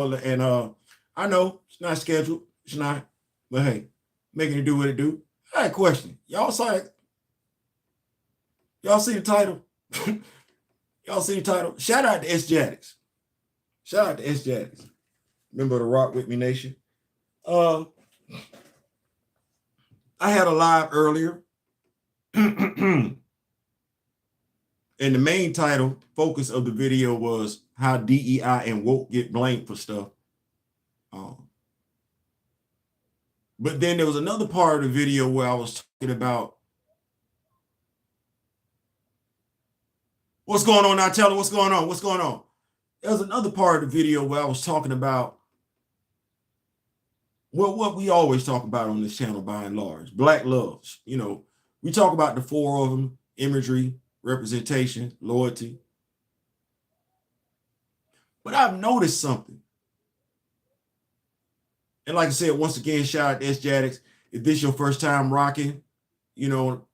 And I know it's not scheduled. It's not. But hey, making it do what it do. I had a question. Y'all saw it? Y'all see the title? Y'all see the title? Shout out to S Jaddix. Shout out to S Jaddix. Member of the Rock With Me Nation. I had a live earlier. And the main title, focus of the video was how DEI and woke get blamed for stuff. But then there was another part of the video where I was talking about what's going on now. Tell her what's going on. What's going on? There was another part of the video where I was talking about what we always talk about on this channel by and large, Black loves. You know, we talk about the four of them: imagery, representation, loyalty. But I've noticed something. And like I said, once again, shout out to S Jaddix. If this is your first time rocking, you know,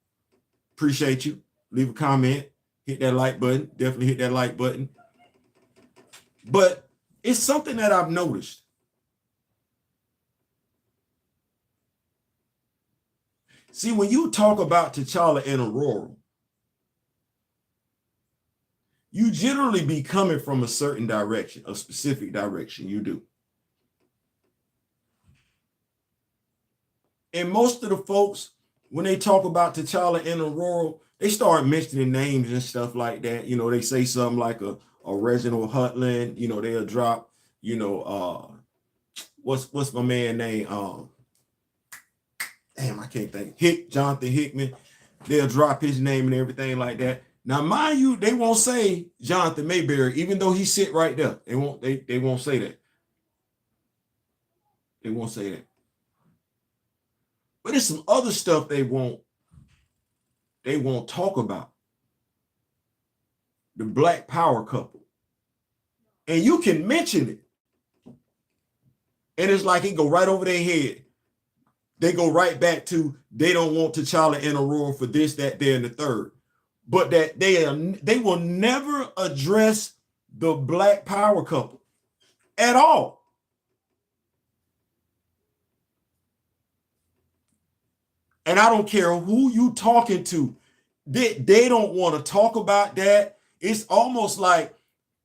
appreciate you. Leave a comment, hit that like button. Definitely hit that like button. But it's something that I've noticed. See, when you talk about T'Challa and Aurora, you generally be coming from a certain direction, a specific direction. You do. And most of the folks, when they talk about T'Challa and Aurora, they start mentioning names and stuff like that. You know, they say something like a Reginald Hutland. You know, they'll drop, you know, what's my man name? Damn, I can't think. Jonathan Hickman. They'll drop his name and everything like that. Now, mind you, they won't say Jonathan Mayberry, even though he sit right there. They won't say that. They won't say that. But there's some other stuff they won't talk about. The Black Power couple. And you can mention it. And it's like it go right over their head. They go right back to they don't want T'Challa and Aurora for this, that, there, and the third. But that they will never address the Black Power couple at all. And I don't care who you talking to. They don't want to talk about that. It's almost like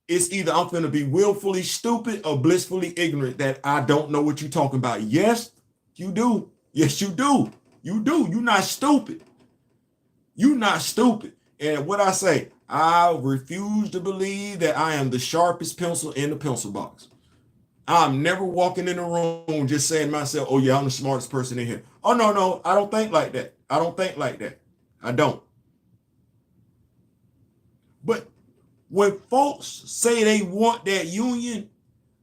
it's either I'm going to be willfully stupid or blissfully ignorant that I don't know what you're talking about. Yes, you do. Yes, you do. You do. You're not stupid. You're not stupid. And what I say, I refuse to believe that I am the sharpest pencil in the pencil box. I'm never walking in the room just saying to myself, oh yeah, I'm the smartest person in here. Oh no, I don't think like that. I don't think like that. I don't. But when folks say they want that union,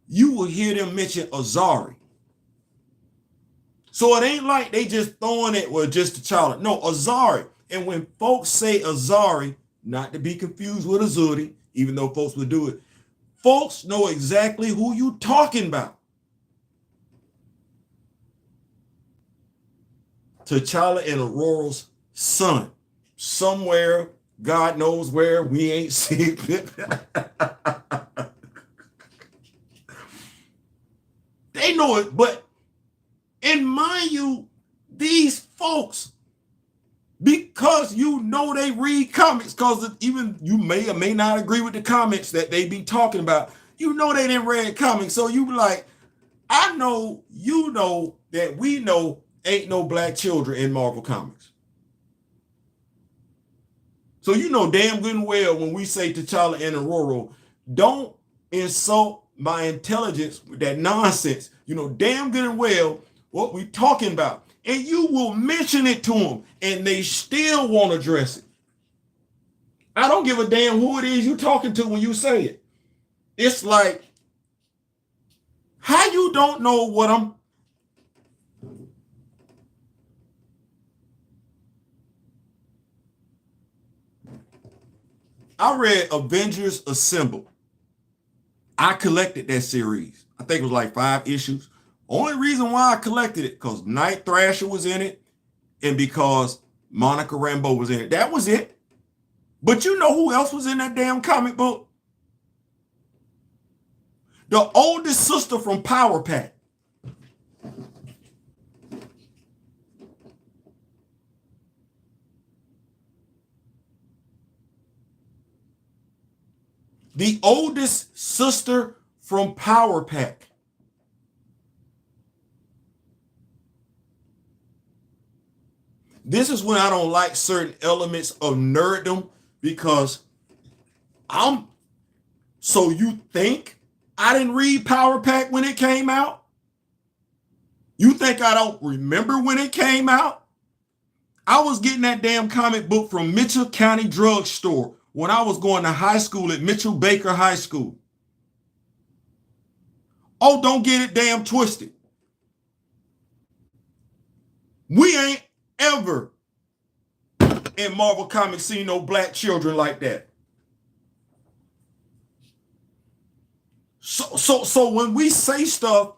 you will hear them mention Azari. So it ain't like they just throwing it with just T'Challa. No, Azari. And when folks say Azari, not to be confused with Azuri, even though folks would do it, folks know exactly who you talking about. T'Challa and Aurora's son. Somewhere, God knows where, we ain't seen it. They know it, but in mind you, these folks, because you know they read comics, because even you may or may not agree with the comments that they be talking about, you know they didn't read comics, so you be like, I know you know that we know ain't no black children in Marvel Comics. So you know damn good and well when we say T'Challa and Aurora, don't insult my intelligence with that nonsense. You know damn good and well what we talking about. And you will mention it to them and they still won't address it. I don't give a damn who it is you talking to when you say it. It's like, how you don't know what I'm... I read Avengers Assemble. I collected that series. I think it was like 5 issues. Only reason why I collected it, because Night Thrasher was in it and because Monica Rambeau was in it. That was it. But you know who else was in that damn comic book? The oldest sister from Power Pack. The oldest sister from Power Pack. This is when I don't like certain elements of nerddom, because so you think I didn't read Power Pack when it came out? You think I don't remember when it came out? I was getting that damn comic book from Mitchell County Drug Store when I was going to high school at Mitchell Baker High School. Oh, don't get it damn twisted. We ain't ever in Marvel Comics seen no black children like that. So when we say stuff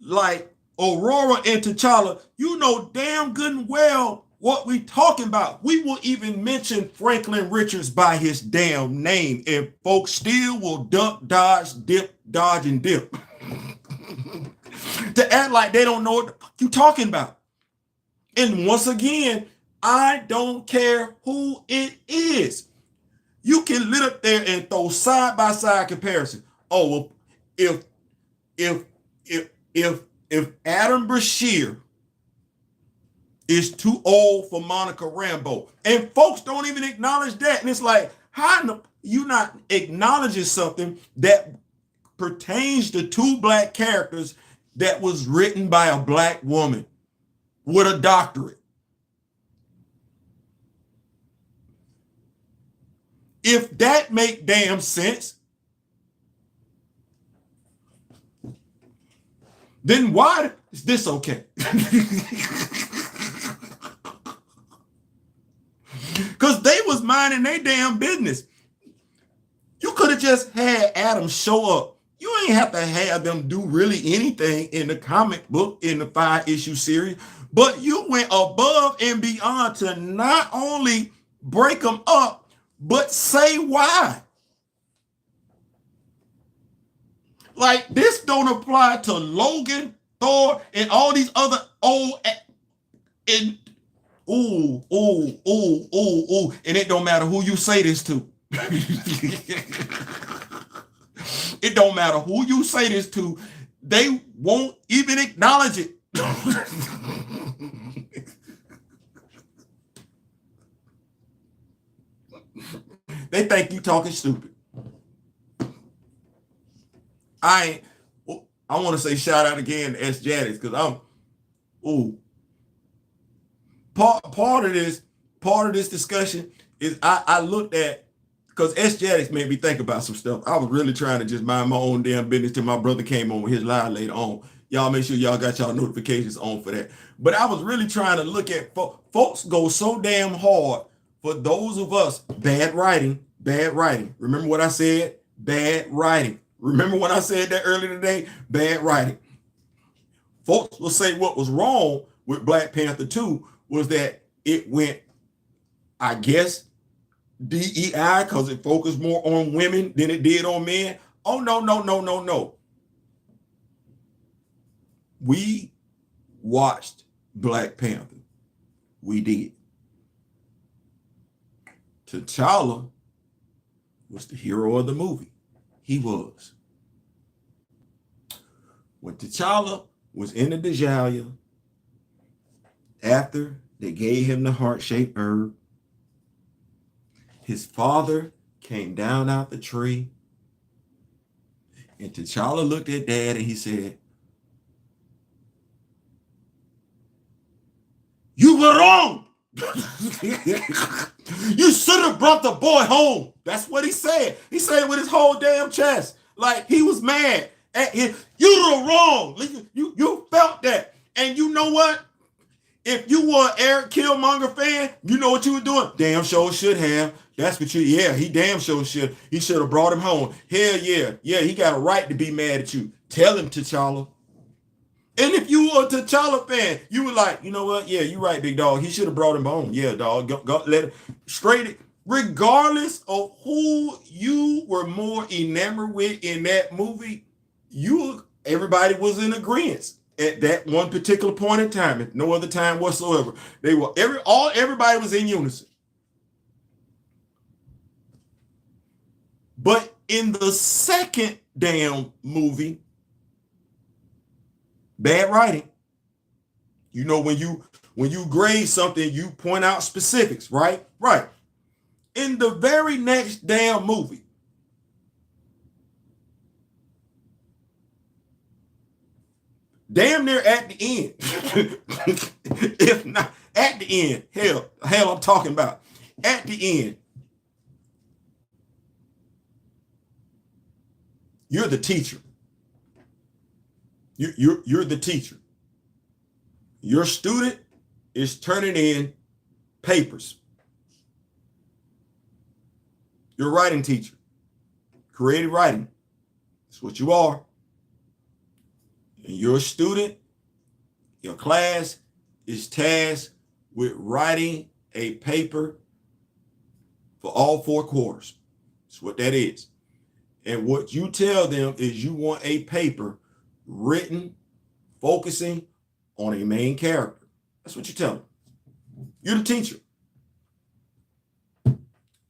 like Aurora and T'Challa, you know damn good and well what we talking about. We will even mention Franklin Richards by his damn name, and folks still will duck, dodge, dip, dodge, and dip. To act like they don't know what you talking about. And once again, I don't care who it is. You can lit up there and throw side by side comparison. Oh, well, if Adam Brashear is too old for Monica Rambeau, and folks don't even acknowledge that, and it's like, how you not acknowledging something that pertains to two black characters that was written by a black woman with a doctorate? If that make damn sense, then why is this okay? Because they was minding their damn business. You could have just had Adam show up. You ain't have to have them do really anything in the comic book in the 5-issue series, but you went above and beyond to not only break them up, but say why. Like, this don't apply to Logan, Thor, and all these other old and and it don't matter who you say this to. It don't matter who you say this to, they won't even acknowledge it. They think you talking stupid. I want to say shout out again to S. Jadis, because part of this discussion is I looked at, because S. Jadis made me think about some stuff. I was really trying to just mind my own damn business till my brother came on with his live later on. Y'all make sure y'all got y'all notifications on for that. But I was really trying to look at folks go so damn hard for those of us, bad writing. Remember what I said? Bad writing. Remember when I said that earlier today? Bad writing. Folks will say what was wrong with Black Panther 2 was that it went, I guess, DEI, because it focused more on women than it did on men. Oh, no. We watched Black Panther. We did. T'Challa was the hero of the movie. He was. When T'Challa was in the Djalia, after they gave him the heart-shaped herb, his father came down out the tree, and T'Challa looked at Dad and he said, "You were wrong. You should have brought the boy home." That's what he said. He said it with his whole damn chest. Like, he was mad at him. You were wrong. You felt that. And you know what? If you were an Eric Killmonger fan, you know what you were doing? Damn sure should have. That's what he damn sure should. He should have brought him home. Hell yeah. Yeah, he got a right to be mad at you. Tell him, T'Challa. And if you were a T'Challa fan, you were like, you know what? Yeah, you're right, big dog. He should have brought him home. Yeah, dog. Go let it straight it. Regardless of who you were more enamored with in that movie, everybody was in agreement at that one particular point in time, at no other time whatsoever. Everybody was in unison. But in the second damn movie, bad writing. You know, when you grade something, you point out specifics, right? Right. In the very next damn movie, damn near at the end, if not at the end, hell, I'm talking about at the end, you're the teacher. You're the teacher. Your student is turning in papers. You're a writing teacher. Creative writing. That's what you are. And your student, your class is tasked with writing a paper for all 4 quarters. That's what that is. And what you tell them is you want a paper written, focusing on a main character. That's what you tell them. You're the teacher.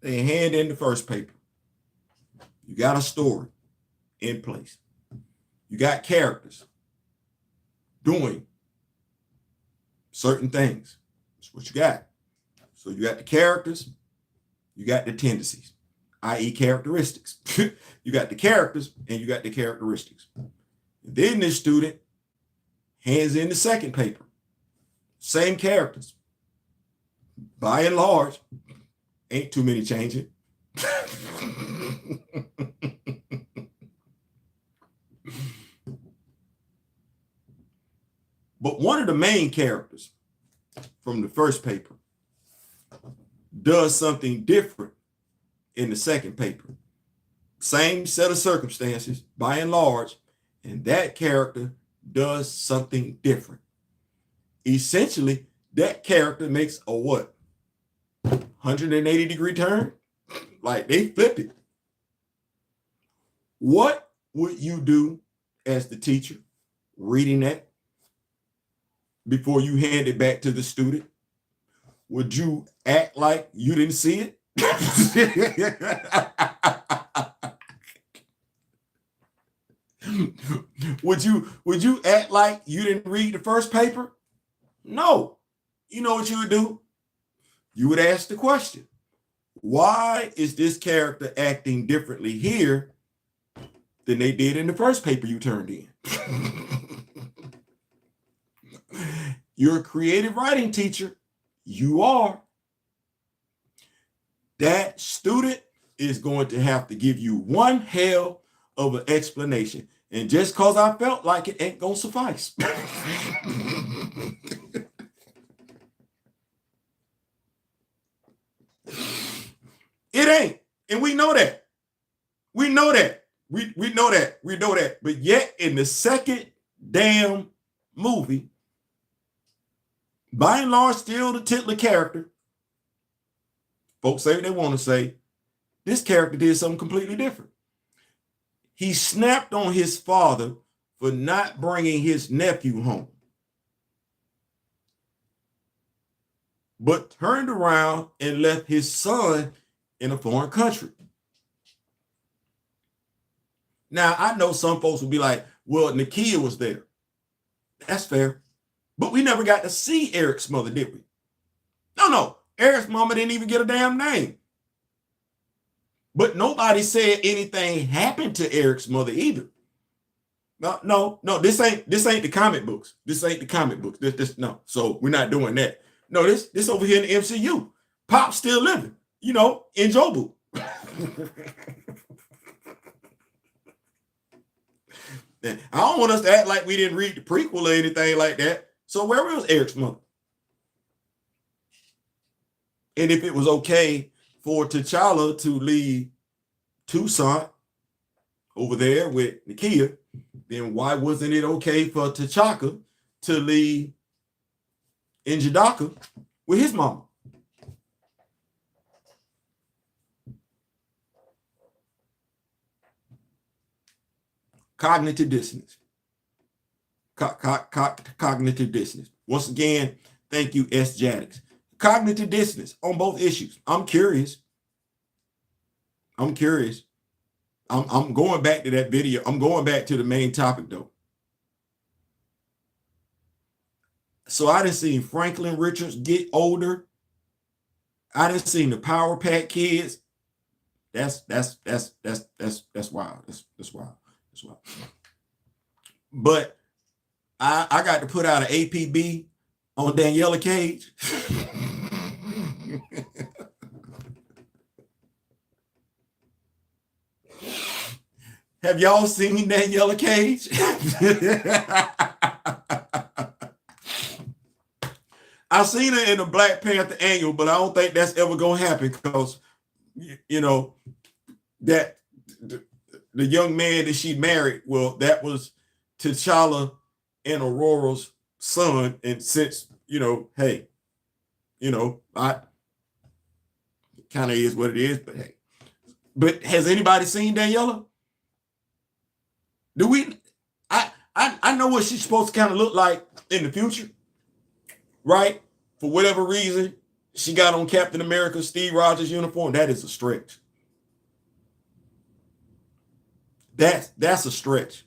They hand in the first paper. You got a story in place. You got characters doing certain things. That's what you got. So you got the characters, you got the tendencies, i.e. characteristics. You got the characters and you got the characteristics. And then this student hands in the second paper. Same characters. By and large, ain't too many changing. But one of the main characters from the first paper does something different in the second paper. Same set of circumstances, by and large, and that character does something different. Essentially, that character makes a what? 180-degree turn? Like they flip it. What would you do as the teacher reading that before you hand it back to the student? Would you act like you didn't see it? Would you act like you didn't read the first paper? No. You know what you would do? You would ask the question, why is this character acting differently here than they did in the first paper you turned in? You're a creative writing teacher. You are. That student is going to have to give you one hell of an explanation. And just because I felt like it ain't going to suffice. It ain't. And we know that. We know that. We know that. We know that. But yet in the second damn movie, by and large, still the titular character. Folks say what they want to say. This character did something completely different. He snapped on his father for not bringing his nephew home, but turned around and left his son in a foreign country. Now, I know some folks will be like, well, Nakia was there. That's fair. But we never got to see Eric's mother, did we? No. Eric's mama didn't even get a damn name. But nobody said anything happened to Eric's mother either. No, this ain't the comic books. This ain't the comic books. No. So we're not doing that. No, this over here in the MCU. Pop's still living, in Jobu. I don't want us to act like we didn't read the prequel or anything like that. So where was Eric's mother? And if it was okay for T'Challa to leave Toussaint over there with Nakia, then why wasn't it okay for T'Chaka to leave N'Jadaka with his mama? Cognitive dissonance. Cognitive dissonance. Once again, thank you, S. Jaddix. Cognitive dissonance on both issues. I'm curious. I'm going back to that video. I'm going back to the main topic though. So I done seen Franklin Richards get older. I done seen the Power Pack kids. That's wild. That's wild. That's wild. But I got to put out an APB on Daniela Cage. Have y'all seen Daniela Cage? I seen her in the Black Panther annual, but I don't think that's ever gonna happen because, you know, that the young man that she married, well, that was T'Challa and Aurora's son, and since, you know, hey, you know, I kind of is what it is, but hey. But has anybody seen Daniela? Do we? I know what she's supposed to kind of look like in the future, right? For whatever reason, she got on Captain America, Steve Rogers uniform. That is a stretch. That's a stretch.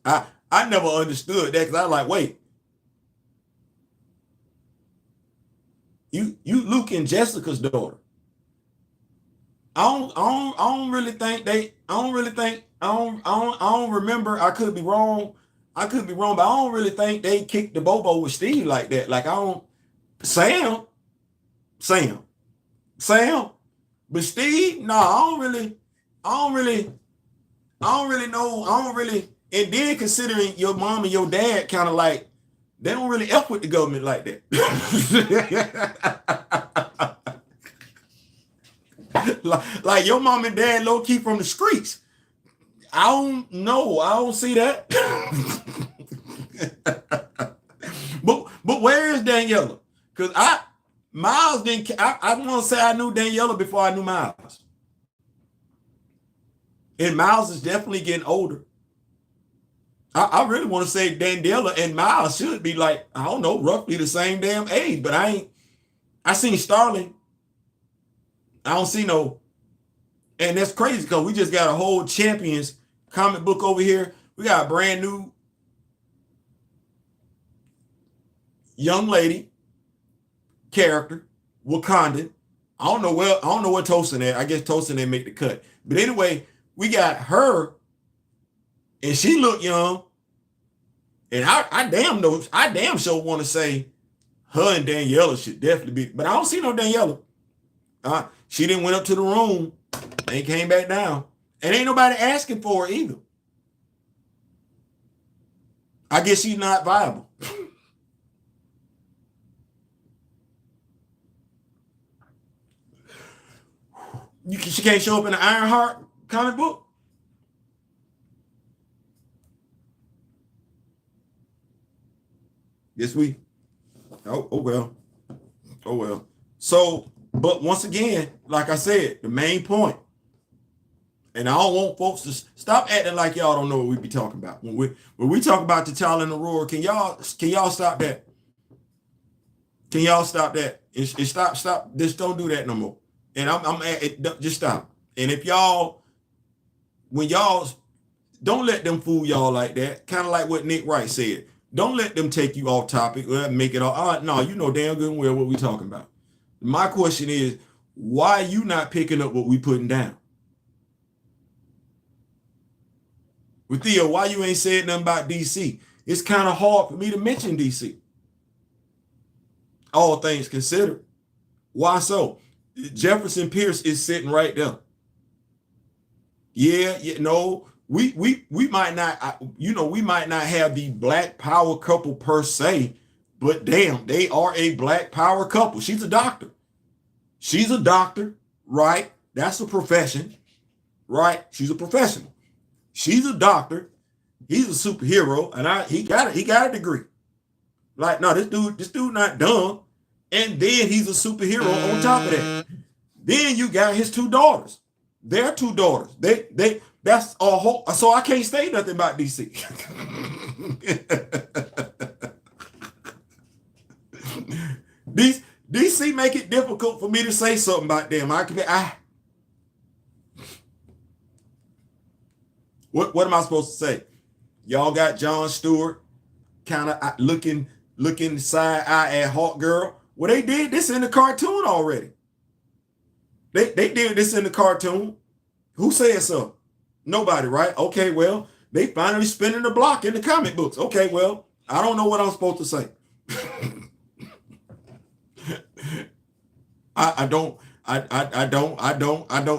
I never understood that because I was like, wait, you Luke and Jessica's daughter. I don't really think they. I don't remember. I could be wrong. But I don't really think they kicked the bobo with Steve like that. Like I don't. Sam. But Steve, no, I don't really know. And then considering your mom and your dad kind of like, they don't really F with the government like that. like your mom and dad low key from the streets. I don't know. I don't see that. but where is Daniela? Because Miles didn't. I want to say I knew Daniela before I knew Miles. And Miles is definitely getting older. I really want to say Daniela and Miles should be like, I don't know, roughly the same damn age. But I seen Starling. I don't see no. And that's crazy because we just got a whole Champions comic book over here. We got a brand new young lady character, Wakandan. I don't know where Tosin at. I guess Tosin didn't make the cut. But anyway, we got her, and she looked young. And I damn sure want to say her and Daniela should definitely be, but I don't see no Daniela. She didn't went up to the room and came back down. And ain't nobody asking for her either. I guess she's not viable. She can't show up in the Ironheart comic book? Yes, we. Oh well. So, but once again, like I said, the main point, and I don't want folks to stop acting like y'all don't know what we be talking about. When we talk about T'Challa and Aurora, can y'all stop that? Can y'all stop that? And stop. Just don't do that no more. And I'm at it, just stop. And if when y'all don't let them fool y'all like that, kind of like what Nick Wright said. Don't let them take you off topic or make it all. No, you know damn good and well what we talking about. My question is, why you not picking up what we putting down? With Theo, why you ain't said nothing about DC? It's kind of hard for me to mention DC. All things considered. Why so? Jefferson Pierce is sitting right there. No, we might not, we might not have the black power couple per se, but damn, they are a black power couple. She's a doctor, right? That's a profession, right? She's a professional. She's a doctor. He's a superhero, and he got a degree. Like, no, this dude not dumb. And then he's a superhero on top of that. Then you got his two daughters. Their two daughters. That's a whole. So I can't say nothing about DC. DC make it difficult for me to say something about them. What am I supposed to say? Y'all got Jon Stewart kind of looking side eye at Hawk Girl. Well, they did this in the cartoon already. They did this in the cartoon. Who said so? Nobody, right? Okay, well, they finally spinning the block in the comic books. Okay, well, I don't know what I'm supposed to say. I don't.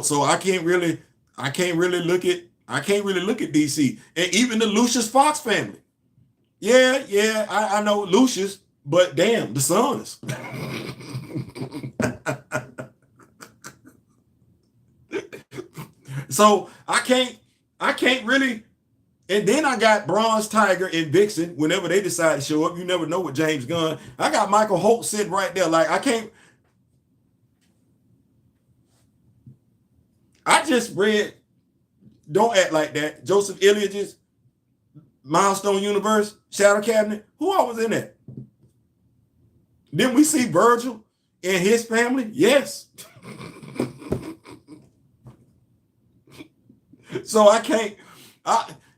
So I can't really look at DC and even the Lucius Fox family. Yeah, I know Lucius, but damn, the sons. So I can't really. And then I got Bronze Tiger and Vixen. Whenever they decide to show up, you never know with James Gunn. I got Michael Holt sitting right there. Like, I can't. I just read. Don't act like that. Joseph Iliad's Milestone Universe, Shadow Cabinet. Who all was in that? Didn't we see Virgil and his family? Yes. So I can't.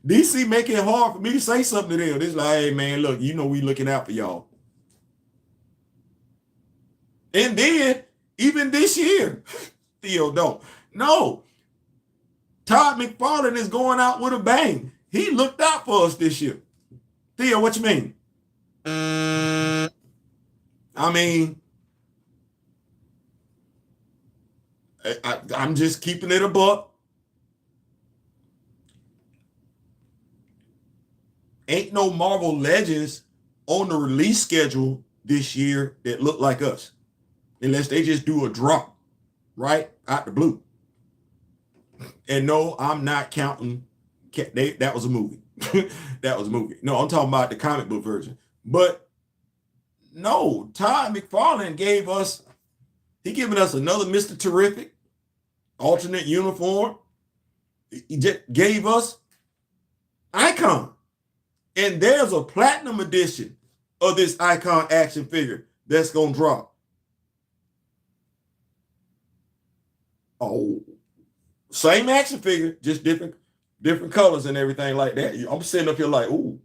DC make it hard for me to say something to them. It's like, hey man, look, you know we looking out for y'all. And then even this year, Theo don't. No. Todd McFarlane is going out with a bang. He looked out for us this year. Theo, what you mean? I mean, I'm just keeping it a buck. Ain't no Marvel Legends on the release schedule this year that look like us. Unless they just do a drop right out the blue. And no, I'm not counting. That was a movie. That was a movie. No, I'm talking about the comic book version. But no, Todd McFarlane gave us another Mr. Terrific alternate uniform. He just gave us Icon. And there's a platinum edition of this Icon action figure that's going to drop. Oh, same action figure, just different colors and everything like that. I'm sitting up here like, ooh.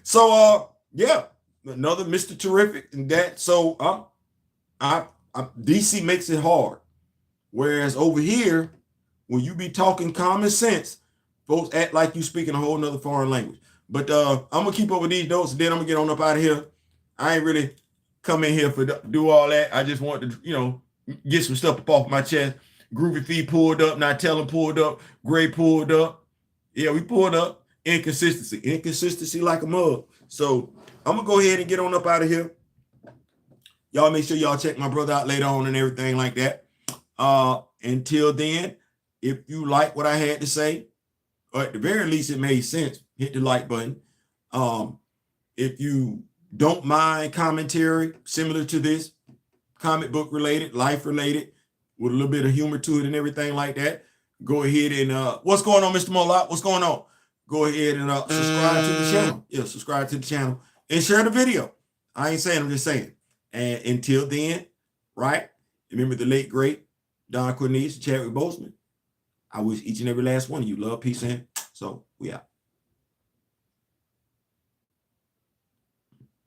So, yeah, another Mr. Terrific and that. So, DC makes it hard. Whereas over here, when you be talking common sense, folks act like you speaking a whole nother foreign language. But I'm going to keep up with these notes, and then I'm going to get on up out of here. I ain't really come in here for do all that. I just wanted to, get some stuff up off my chest. Groovy Fee pulled up, Nightella pulled up, Gray pulled up. Yeah, we pulled up. Inconsistency like a mug. So I'm going to go ahead and get on up out of here. Y'all make sure y'all check my brother out later on and everything like that. Until then, if you like what I had to say, or at the very least it made sense, hit the like button. If you don't mind commentary similar to this, comic book related, life related, with a little bit of humor to it and everything like that, go ahead and what's going on, Mr. Moloch? What's going on? Go ahead and subscribe to the channel. Yeah, subscribe to the channel and share the video. I ain't saying, I'm just saying. And until then, right? Remember the late great Don Cornelius, Chadwick Boseman. I wish each and every last one of you love, peace, and so we out.